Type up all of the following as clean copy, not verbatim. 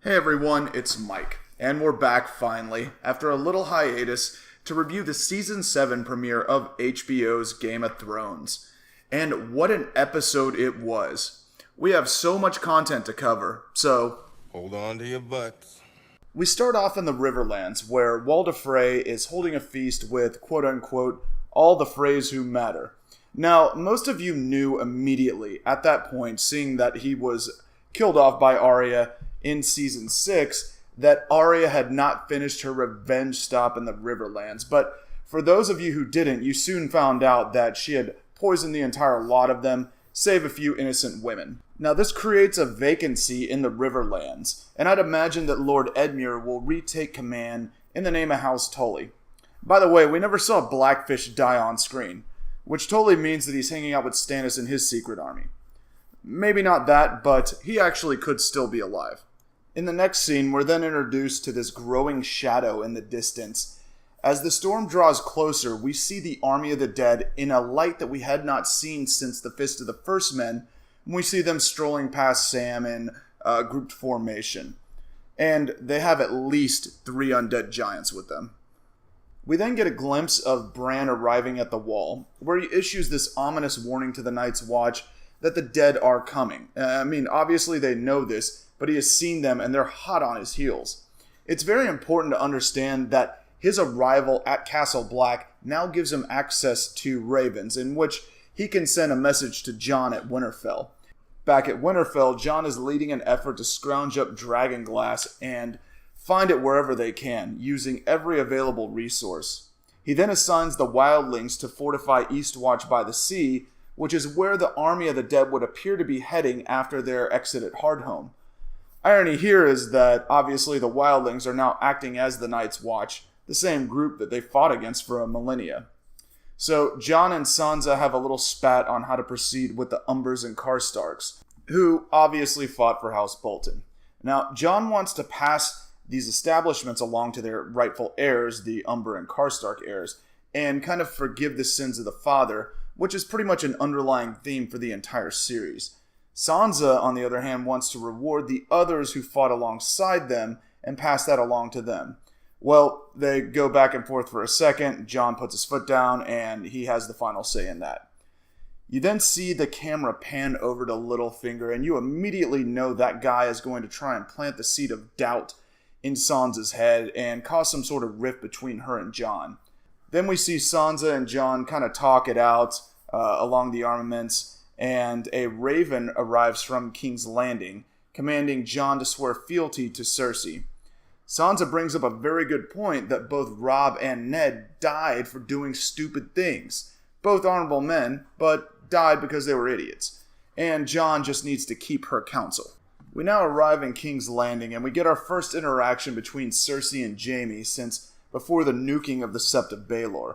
Hey everyone, it's Mike, and we're back finally, after a little hiatus, to review the Season 7 premiere of HBO's Game of Thrones. And what an episode it was. We have so much content to cover, so hold on to your butts. We start off in the Riverlands, where Walder Frey is holding a feast with, quote-unquote, all the Freys who matter. Now, most of you knew immediately at that point, seeing that he was killed off by Arya in Season 6, that Arya had not finished her revenge stop in the Riverlands. But for those of you who didn't, you soon found out that she had poisoned the entire lot of them, save a few innocent women. Now this creates a vacancy in the Riverlands, and I'd imagine that Lord Edmure will retake command in the name of House Tully. By the way, we never saw Blackfish die on screen, which totally means that he's hanging out with Stannis and his secret army. Maybe not that, but he actually could still be alive. In the next scene, we're then introduced to this growing shadow in the distance. As the storm draws closer, we see the army of the dead in a light that we had not seen since the Fist of the First Men, when we see them strolling past Sam in grouped formation. And they have at least 3 undead giants with them. We then get a glimpse of Bran arriving at the wall, where he issues this ominous warning to the Night's Watch that the dead are coming. Obviously they know this, but he has seen them and they're hot on his heels. It's very important to understand that his arrival at Castle Black now gives him access to ravens, in which he can send a message to Jon at Winterfell. Back at Winterfell, Jon is leading an effort to scrounge up dragonglass and find it wherever they can, using every available resource. He then assigns the wildlings to fortify Eastwatch by the Sea, which is where the army of the dead would appear to be heading after their exit at Hardhome. Irony here is that, obviously, the wildlings are now acting as the Night's Watch, the same group that they fought against for a millennia. So, Jon and Sansa have a little spat on how to proceed with the Umbers and Karstarks, who obviously fought for House Bolton. Now, Jon wants to pass these establishments along to their rightful heirs, the Umber and Karstark heirs, and kind of forgive the sins of the father, which is pretty much an underlying theme for the entire series. Sansa, on the other hand, wants to reward the others who fought alongside them and pass that along to them. Well, they go back and forth for a second, Jon puts his foot down, and he has the final say in that. You then see the camera pan over to Littlefinger, and you immediately know that guy is going to try and plant the seed of doubt in Sansa's head and cause some sort of rift between her and Jon. Then we see Sansa and Jon kind of talk it out along the armaments, and a raven arrives from King's Landing, commanding Jon to swear fealty to Cersei. Sansa brings up a very good point that both Robb and Ned died for doing stupid things. Both honorable men, but died because they were idiots. And Jon just needs to keep her counsel. We now arrive in King's Landing, and we get our first interaction between Cersei and Jaime since before the nuking of the Sept of Baelor.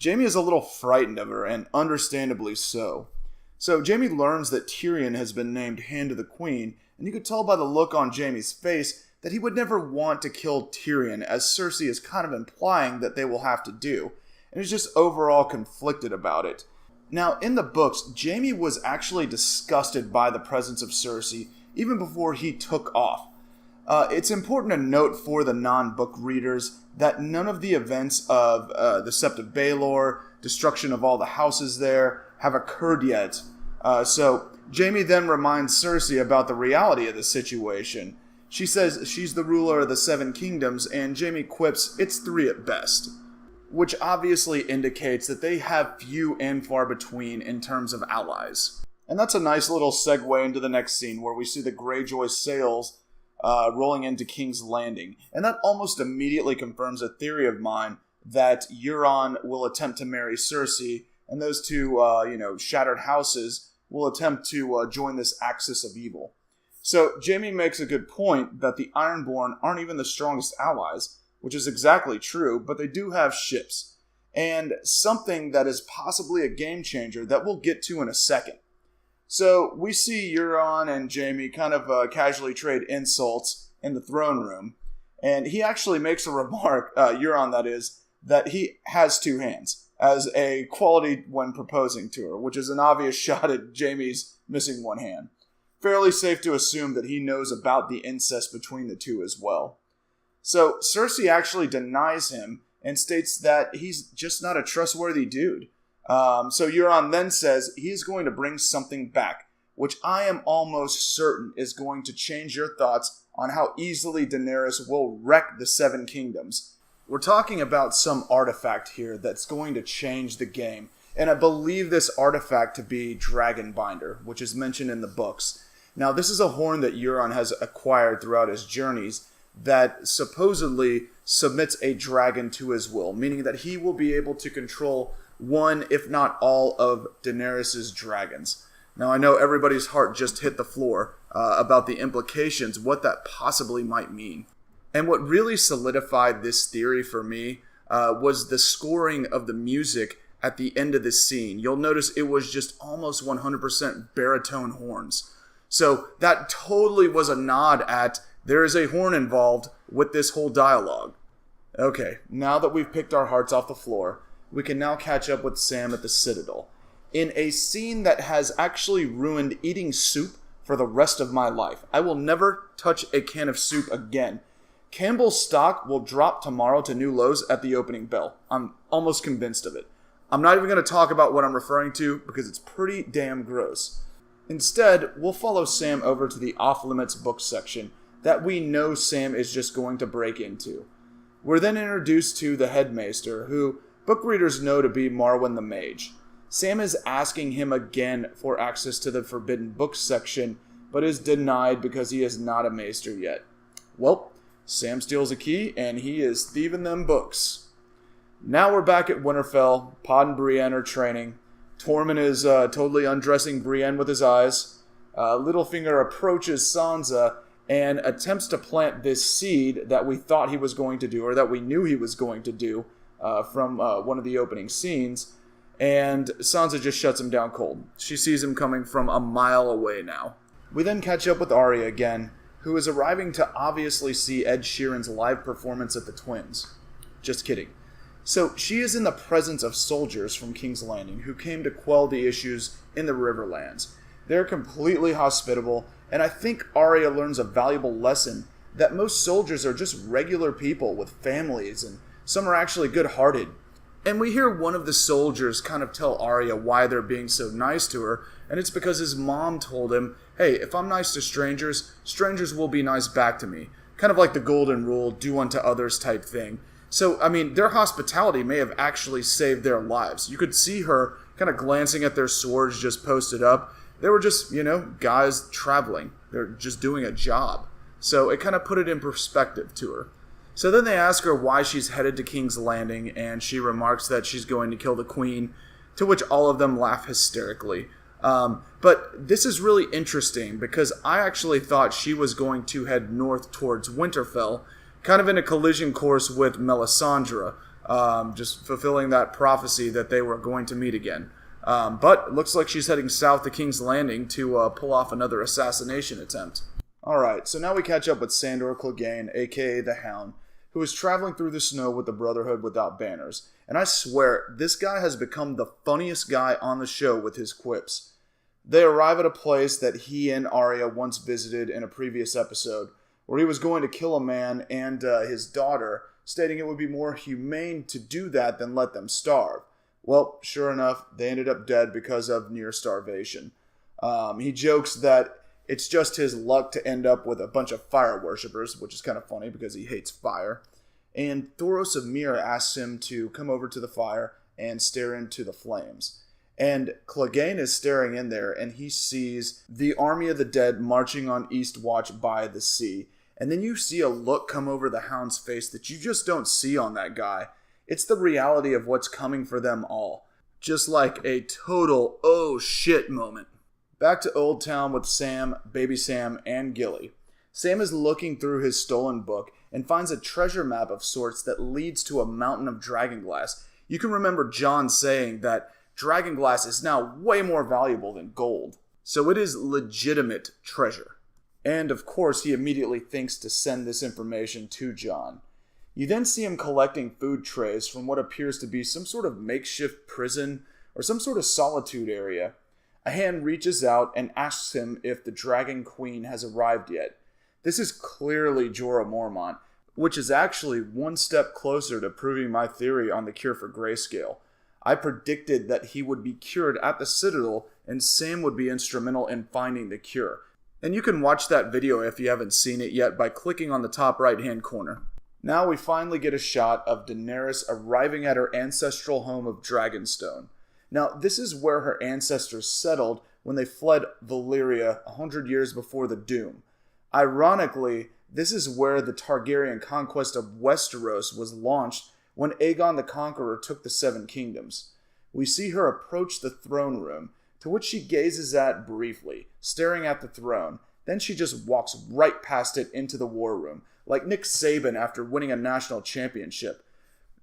Jaime is a little frightened of her, and understandably so. So Jaime learns that Tyrion has been named Hand of the Queen, and you could tell by the look on Jaime's face that he would never want to kill Tyrion, as Cersei is kind of implying that they will have to do, and is just overall conflicted about it. Now, in the books, Jaime was actually disgusted by the presence of Cersei even before he took off. It's important to note for the non-book readers that none of the events of the Sept of Baelor, destruction of all the houses there, have occurred yet. So Jaime then reminds Cersei about the reality of the situation. She says she's the ruler of the 7 kingdoms, and Jaime quips, it's 3 at best. Which obviously indicates that they have few and far between in terms of allies. And that's a nice little segue into the next scene, where we see the Greyjoy sails rolling into King's Landing. And that almost immediately confirms a theory of mine that Euron will attempt to marry Cersei, and those two, shattered houses will attempt to join this axis of evil. So Jaime makes a good point that the Ironborn aren't even the strongest allies, which is exactly true, but they do have ships. And something that is possibly a game changer that we'll get to in a second. So we see Euron and Jaime kind of casually trade insults in the throne room. And he actually makes a remark, Euron that is, that he has 2 hands as a quality when proposing to her, which is an obvious shot at Jaime's missing one hand. fairly safe to assume that he knows about the incest between the two as well. So Cersei actually denies him and states that he's just not a trustworthy dude. So Euron then says he's going to bring something back, which I am almost certain is going to change your thoughts on how easily Daenerys will wreck the Seven Kingdoms. We're talking about some artifact here that's going to change the game, and I believe this artifact to be Dragonbinder, which is mentioned in the books. Now, this is a horn that Euron has acquired throughout his journeys that supposedly submits a dragon to his will, meaning that he will be able to control one, if not all, of Daenerys' dragons. Now, I know everybody's heart just hit the floor about the implications, what that possibly might mean. And what really solidified this theory for me was the scoring of the music at the end of this scene. You'll notice it was just almost 100% baritone horns. So that totally was a nod at there is a horn involved with this whole dialogue. Okay, now that we've picked our hearts off the floor, we can now catch up with Sam at the Citadel. In a scene that has actually ruined eating soup for the rest of my life. I will never touch a can of soup again. Campbell's stock will drop tomorrow to new lows at the opening bell. I'm almost convinced of it. I'm not even going to talk about what I'm referring to because it's pretty damn gross. Instead, we'll follow Sam over to the off-limits book section that we know Sam is just going to break into. We're then introduced to the headmaester, who book readers know to be Marwyn the Mage. Sam is asking him again for access to the Forbidden Books section, but is denied because he is not a maester yet. Well, Sam steals a key, and he is thieving them books. Now we're back at Winterfell. Pod and Brienne are training. Tormund is totally undressing Brienne with his eyes. Littlefinger approaches Sansa and attempts to plant this seed that we thought he was going to do, or that we knew he was going to do from one of the opening scenes. And Sansa just shuts him down cold. She sees him coming from a mile away now. We then catch up with Arya again, who is arriving to obviously see Ed Sheeran's live performance at the Twins. Just kidding. So she is in the presence of soldiers from King's Landing who came to quell the issues in the Riverlands. They're completely hospitable, and I think Arya learns a valuable lesson that most soldiers are just regular people with families, and some are actually good-hearted. And we hear one of the soldiers kind of tell Arya why they're being so nice to her, and it's because his mom told him, hey, if I'm nice to strangers, strangers will be nice back to me. Kind of like the golden rule, do unto others type thing. So, I mean, their hospitality may have actually saved their lives. You could see her kind of glancing at their swords just posted up. They were just, guys traveling. They're just doing a job. So it kind of put it in perspective to her. So then they ask her why she's headed to King's Landing, and she remarks that she's going to kill the queen, to which all of them laugh hysterically. But this is really interesting because I actually thought she was going to head north towards Winterfell, kind of in a collision course with Melisandre, just fulfilling that prophecy that they were going to meet again. But it looks like she's heading south to King's Landing to pull off another assassination attempt. Alright, so now we catch up with Sandor Clegane, aka the Hound, who is traveling through the snow with the Brotherhood without banners. And I swear, this guy has become the funniest guy on the show with his quips. They arrive at a place that he and Arya once visited in a previous episode, where he was going to kill a man and his daughter, stating it would be more humane to do that than let them starve. Well, sure enough, they ended up dead because of near starvation. He jokes that it's just his luck to end up with a bunch of fire worshippers, which is kind of funny because he hates fire. And Thoros of Myr asks him to come over to the fire and stare into the flames. And Clegane is staring in there, and he sees the army of the dead marching on Eastwatch by the sea. And then you see a look come over the Hound's face that you just don't see on that guy. It's the reality of what's coming for them all. Just like a total oh shit moment. Back to Old Town with Sam, Baby Sam, and Gilly. Sam is looking through his stolen book and finds a treasure map of sorts that leads to a mountain of dragonglass. You can remember Jon saying that dragonglass is now way more valuable than gold. So it is legitimate treasure. And of course, he immediately thinks to send this information to Jon. You then see him collecting food trays from what appears to be some sort of makeshift prison or some sort of solitude area. A hand reaches out and asks him if the Dragon Queen has arrived yet. This is clearly Jorah Mormont, which is actually one step closer to proving my theory on the cure for grayscale. I predicted that he would be cured at the Citadel and Sam would be instrumental in finding the cure. And you can watch that video if you haven't seen it yet by clicking on the top right hand corner. Now we finally get a shot of Daenerys arriving at her ancestral home of Dragonstone. Now this is where her ancestors settled when they fled Valyria 100 years before the Doom. Ironically, this is where the Targaryen conquest of Westeros was launched when Aegon the Conqueror took the Seven Kingdoms. We see her approach the throne room, to which she gazes at briefly, staring at the throne. Then she just walks right past it into the war room, like Nick Saban after winning a national championship.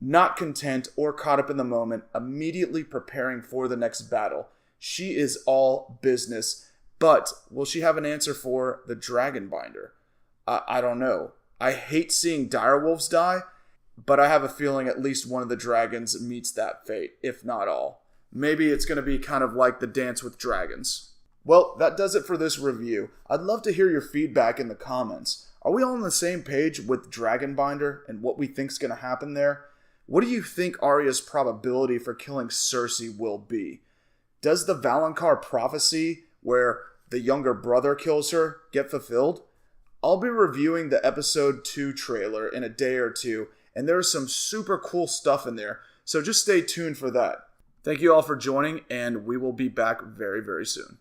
Not content or caught up in the moment, immediately preparing for the next battle. She is all business, but will she have an answer for the Dragonbinder? I don't know. I hate seeing direwolves die, but I have a feeling at least one of the dragons meets that fate, if not all. Maybe it's going to be kind of like the Dance with Dragons. Well, that does it for this review. I'd love to hear your feedback in the comments. Are we all on the same page with Dragonbinder and what we think's going to happen there? What do you think Arya's probability for killing Cersei will be? Does the Valonqar prophecy, where the younger brother kills her, get fulfilled? I'll be reviewing the episode 2 trailer in a day or two, and there's some super cool stuff in there, so just stay tuned for that. Thank you all for joining, and we will be back very, very soon.